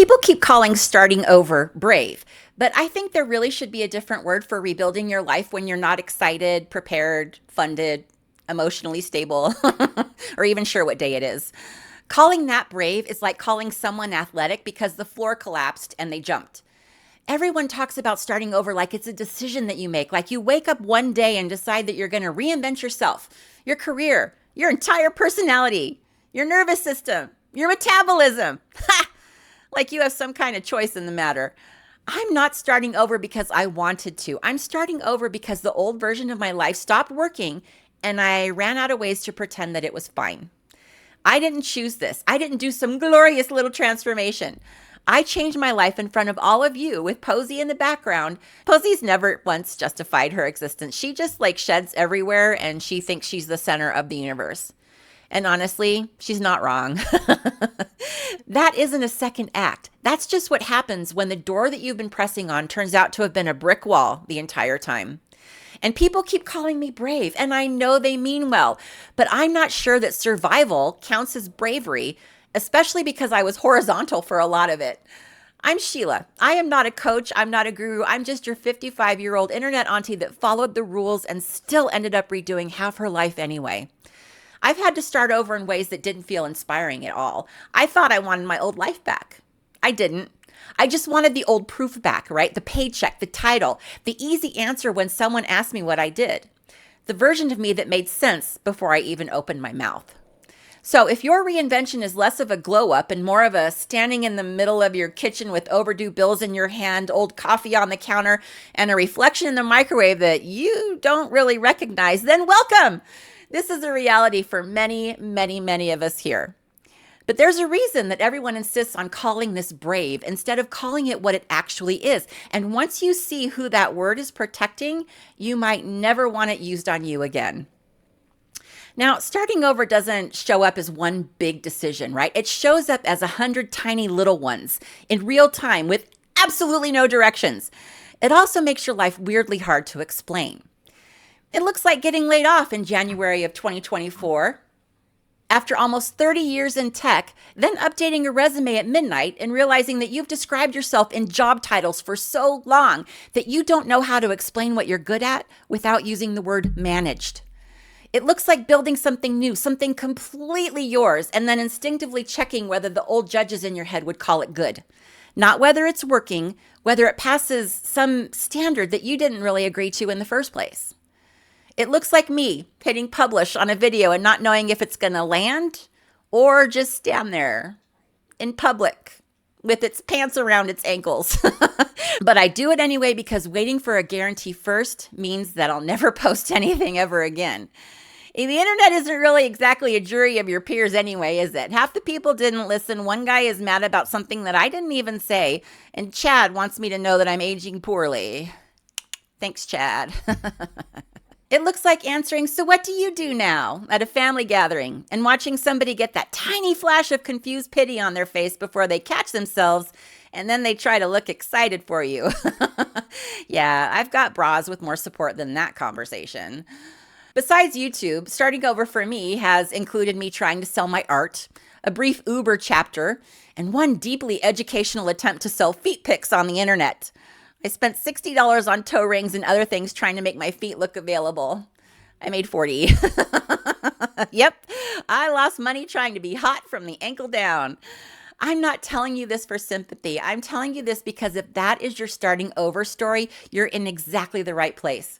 People keep calling starting over brave, but I think there really should be a different word for rebuilding your life when you're not excited, prepared, funded, emotionally stable, or even sure what day it is. Calling that brave is like calling someone athletic because the floor collapsed and they jumped. Everyone talks about starting over like it's a decision that you make, like you wake up one day and decide that you're going to reinvent yourself, your career, your entire personality, your nervous system, your metabolism. Ha! Like you have some kind of choice in the matter. I'm not starting over because I wanted to. I'm starting over because the old version of my life stopped working and I ran out of ways to pretend that it was fine. I didn't choose this. I didn't do some glorious little transformation. I changed my life in front of all of you with Posey in the background. Posey's never once justified her existence. She just sheds everywhere and she thinks she's the center of the universe. And honestly, she's not wrong. That isn't a second act. That's just what happens when the door that you've been pressing on turns out to have been a brick wall the entire time. And people keep calling me brave, and I know they mean well, but I'm not sure that survival counts as bravery, especially because I was horizontal for a lot of it. I'm Sheila. I am not a coach. I'm not a guru. I'm just your 55-year-old internet auntie that followed the rules and still ended up redoing half her life anyway. I've had to start over in ways that didn't feel inspiring at all. I thought I wanted my old life back. I didn't. I just wanted the old proof back, right? The paycheck, the title, the easy answer when someone asked me what I did. The version of me that made sense before I even opened my mouth. So if your reinvention is less of a glow up and more of a standing in the middle of your kitchen with overdue bills in your hand, old coffee on the counter, and a reflection in the microwave that you don't really recognize, then welcome. This is a reality for many, many, many of us here. But there's a reason that everyone insists on calling this brave instead of calling it what it actually is. And once you see who that word is protecting, you might never want it used on you again. Now, starting over doesn't show up as one big decision, right? It shows up as 100 tiny little ones in real time with absolutely no directions. It also makes your life weirdly hard to explain. It looks like getting laid off in January of 2024 after almost 30 years in tech, then updating a resume at midnight and realizing that you've described yourself in job titles for so long that you don't know how to explain what you're good at without using the word managed. It looks like building something new, something completely yours, and then instinctively checking whether the old judges in your head would call it good. Not whether it's working, whether it passes some standard that you didn't really agree to in the first place. It looks like me hitting publish on a video and not knowing if it's going to land or just stand there in public with its pants around its ankles. But I do it anyway because waiting for a guarantee first means that I'll never post anything ever again. And the internet isn't really exactly a jury of your peers anyway, is it? Half the people didn't listen. One guy is mad about something that I didn't even say. And Chad wants me to know that I'm aging poorly. Thanks, Chad. It looks like answering, "So what do you do now?" at a family gathering and watching somebody get that tiny flash of confused pity on their face before they catch themselves and then they try to look excited for you. Yeah, I've got bras with more support than that conversation. Besides YouTube, starting over for me has included me trying to sell my art, a brief Uber chapter, and one deeply educational attempt to sell feet pics on the internet. I spent $60 on toe rings and other things trying to make my feet look available. I made 40. Yep, I lost money trying to be hot from the ankle down. I'm not telling you this for sympathy. I'm telling you this because if that is your starting over story, you're in exactly the right place.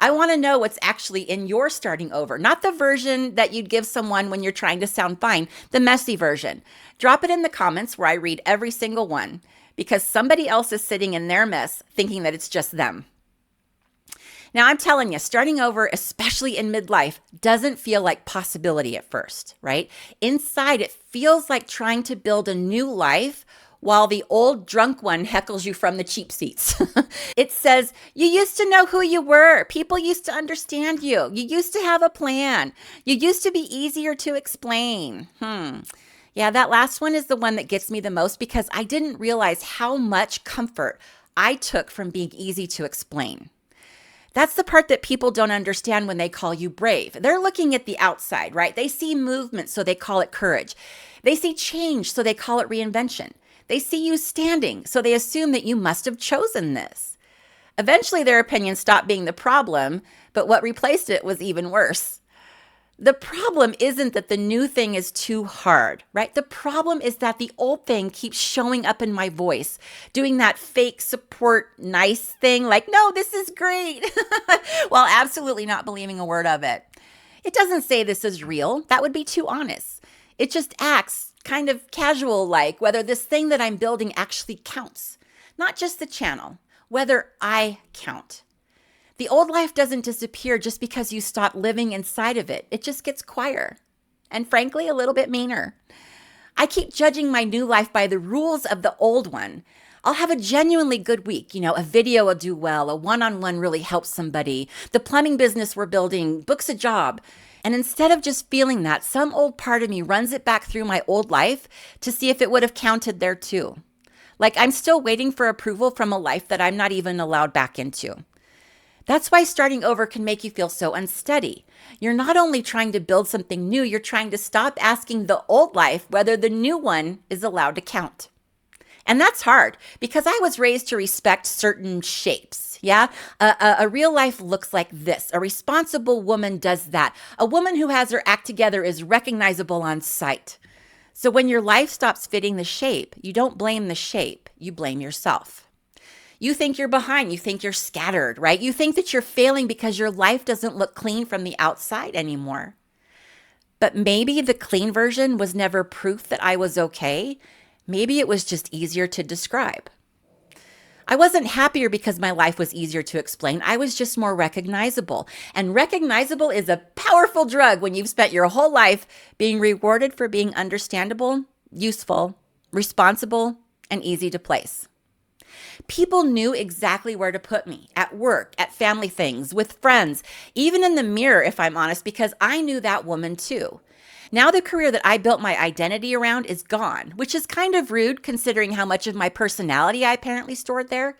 I want to know what's actually in your starting over, not the version that you'd give someone when you're trying to sound fine, the messy version. Drop it in the comments where I read every single one, because somebody else is sitting in their mess thinking that it's just them. Now, I'm telling you, starting over, especially in midlife, doesn't feel like possibility at first, right? Inside, it feels like trying to build a new life while the old drunk one heckles you from the cheap seats. It says, you used to know who you were. People used to understand you. You used to have a plan. You used to be easier to explain. Yeah, that last one is the one that gets me the most because I didn't realize how much comfort I took from being easy to explain. That's the part that people don't understand when they call you brave. They're looking at the outside, right? They see movement, so they call it courage. They see change, so they call it reinvention. They see you standing, so they assume that you must have chosen this. Eventually, their opinion stopped being the problem, but what replaced it was even worse. The problem isn't that the new thing is too hard, right? The problem is that the old thing keeps showing up in my voice, doing that fake support nice thing like, no, this is great, while absolutely not believing a word of it. It doesn't say this is real. That would be too honest. It just acts kind of casual like whether this thing that I'm building actually counts. Not just the channel, whether I count. The old life doesn't disappear just because you stop living inside of it. It just gets quieter and frankly, a little bit meaner. I keep judging my new life by the rules of the old one. I'll have a genuinely good week. A video will do well. A one-on-one really helps somebody. The plumbing business we're building books a job. And instead of just feeling that, some old part of me runs it back through my old life to see if it would have counted there too. Like I'm still waiting for approval from a life that I'm not even allowed back into. That's why starting over can make you feel so unsteady. You're not only trying to build something new, you're trying to stop asking the old life whether the new one is allowed to count. And that's hard because I was raised to respect certain shapes. Yeah. A real life looks like this. A responsible woman does that. A woman who has her act together is recognizable on sight. So when your life stops fitting the shape, you don't blame the shape, you blame yourself. You think you're behind, you think you're scattered, right? You think that you're failing because your life doesn't look clean from the outside anymore. But maybe the clean version was never proof that I was okay. Maybe it was just easier to describe. I wasn't happier because my life was easier to explain. I was just more recognizable. And recognizable is a powerful drug when you've spent your whole life being rewarded for being understandable, useful, responsible, and easy to place. People knew exactly where to put me, at work, at family things, with friends, even in the mirror, if I'm honest, because I knew that woman too. Now the career that I built my identity around is gone, which is kind of rude considering how much of my personality I apparently stored there.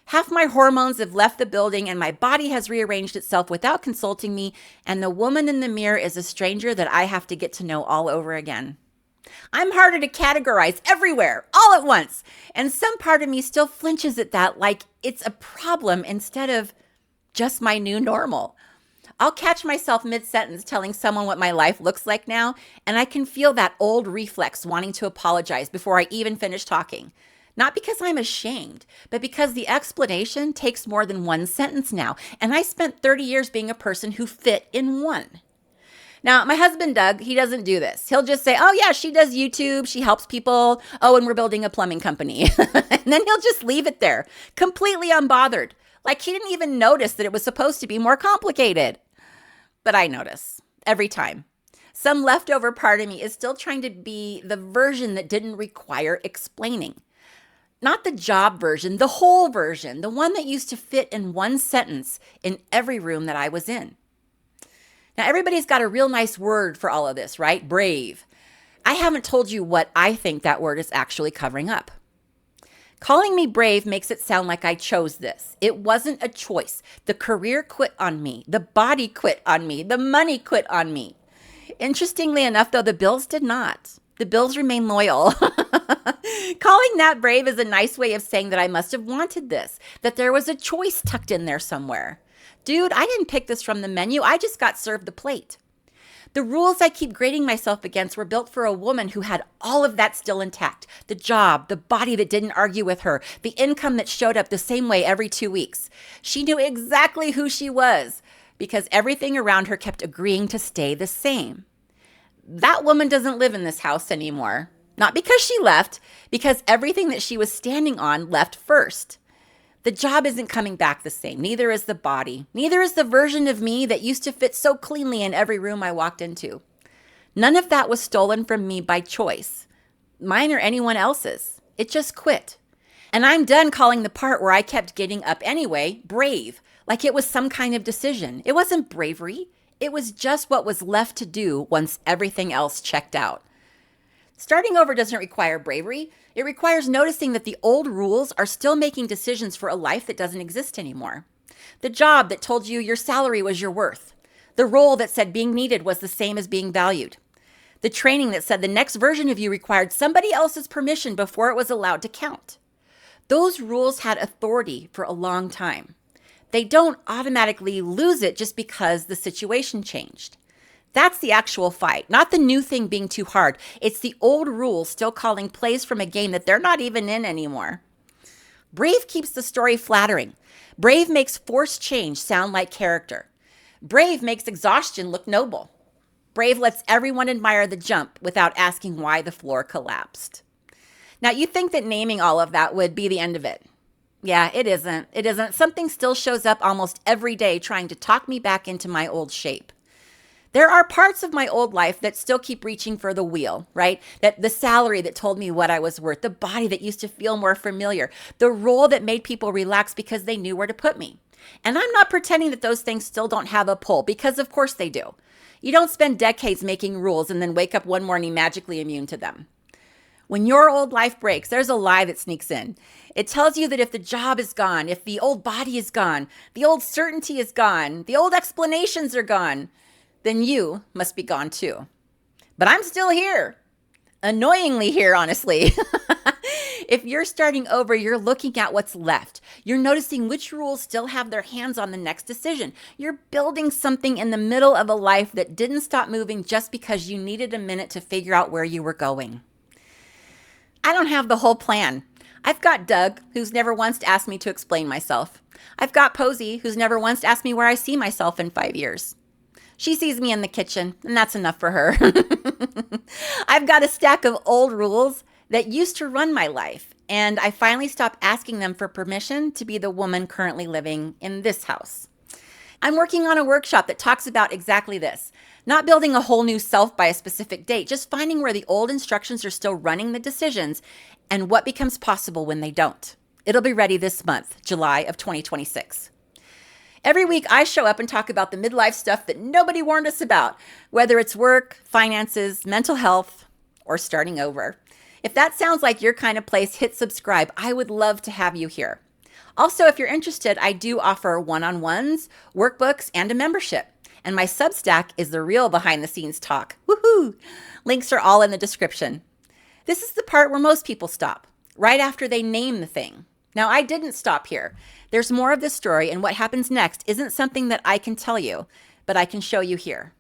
Half my hormones have left the building and my body has rearranged itself without consulting me, and the woman in the mirror is a stranger that I have to get to know all over again. I'm harder to categorize everywhere, all at once. And some part of me still flinches at that like it's a problem instead of just my new normal. I'll catch myself mid-sentence telling someone what my life looks like now, and I can feel that old reflex wanting to apologize before I even finish talking. Not because I'm ashamed, but because the explanation takes more than one sentence now, and I spent 30 years being a person who fit in one. Now, my husband, Doug, he doesn't do this. He'll just say, oh, yeah, she does YouTube. She helps people. Oh, and we're building a plumbing company. And then he'll just leave it there, completely unbothered. Like he didn't even notice that it was supposed to be more complicated. But I notice every time. Some leftover part of me is still trying to be the version that didn't require explaining. Not the job version, the whole version, the one that used to fit in one sentence in every room that I was in. Now, everybody's got a real nice word for all of this, right? Brave. I haven't told you what I think that word is actually covering up. Calling me brave makes it sound like I chose this. It wasn't a choice. The career quit on me. The body quit on me. The money quit on me. Interestingly enough, though, the bills did not. The bills remain loyal. Calling that brave is a nice way of saying that I must have wanted this, that there was a choice tucked in there somewhere. Dude, I didn't pick this from the menu. I just got served the plate. The rules I keep grading myself against were built for a woman who had all of that still intact. The job, the body that didn't argue with her, the income that showed up the same way every 2 weeks. She knew exactly who she was because everything around her kept agreeing to stay the same. That woman doesn't live in this house anymore. Not because she left, because everything that she was standing on left first. The job isn't coming back the same. Neither is the body. Neither is the version of me that used to fit so cleanly in every room I walked into. None of that was stolen from me by choice, mine or anyone else's. It just quit. And I'm done calling the part where I kept getting up anyway, brave, like it was some kind of decision. It wasn't bravery. It was just what was left to do once everything else checked out. Starting over doesn't require bravery. It requires noticing that the old rules are still making decisions for a life that doesn't exist anymore. The job that told you your salary was your worth. The role that said being needed was the same as being valued. The training that said the next version of you required somebody else's permission before it was allowed to count. Those rules had authority for a long time. They don't automatically lose it just because the situation changed. That's the actual fight, not the new thing being too hard. It's the old rules still calling plays from a game that they're not even in anymore. Brave keeps the story flattering. Brave makes forced change sound like character. Brave makes exhaustion look noble. Brave lets everyone admire the jump without asking why the floor collapsed. Now, you think that naming all of that would be the end of it. Yeah, it isn't. It isn't. Something still shows up almost every day trying to talk me back into my old shape. There are parts of my old life that still keep reaching for the wheel, right? That the salary that told me what I was worth, the body that used to feel more familiar, the role that made people relax because they knew where to put me. And I'm not pretending that those things still don't have a pull, because of course they do. You don't spend decades making rules and then wake up one morning magically immune to them. When your old life breaks, there's a lie that sneaks in. It tells you that if the job is gone, if the old body is gone, the old certainty is gone, the old explanations are gone, then you must be gone too. But I'm still here. Annoyingly here, honestly. If you're starting over, you're looking at what's left. You're noticing which rules still have their hands on the next decision. You're building something in the middle of a life that didn't stop moving just because you needed a minute to figure out where you were going. I don't have the whole plan. I've got Doug, who's never once asked me to explain myself. I've got Posey, who's never once asked me where I see myself in 5 years. She sees me in the kitchen, and that's enough for her. I've got a stack of old rules that used to run my life, and I finally stopped asking them for permission to be the woman currently living in this house. I'm working on a workshop that talks about exactly this. Not building a whole new self by a specific date, just finding where the old instructions are still running the decisions and what becomes possible when they don't. It'll be ready this month, July of 2026. Every week I show up and talk about the midlife stuff that nobody warned us about, whether it's work, finances, mental health, or starting over. If that sounds like your kind of place, hit subscribe. I would love to have you here. Also, if you're interested, I do offer one-on-ones, workbooks, and a membership. And my Substack is the real behind-the-scenes talk. Woohoo! Links are all in the description. This is the part where most people stop, right after they name the thing. Now, I didn't stop here. There's more of this story, and what happens next isn't something that I can tell you, but I can show you here.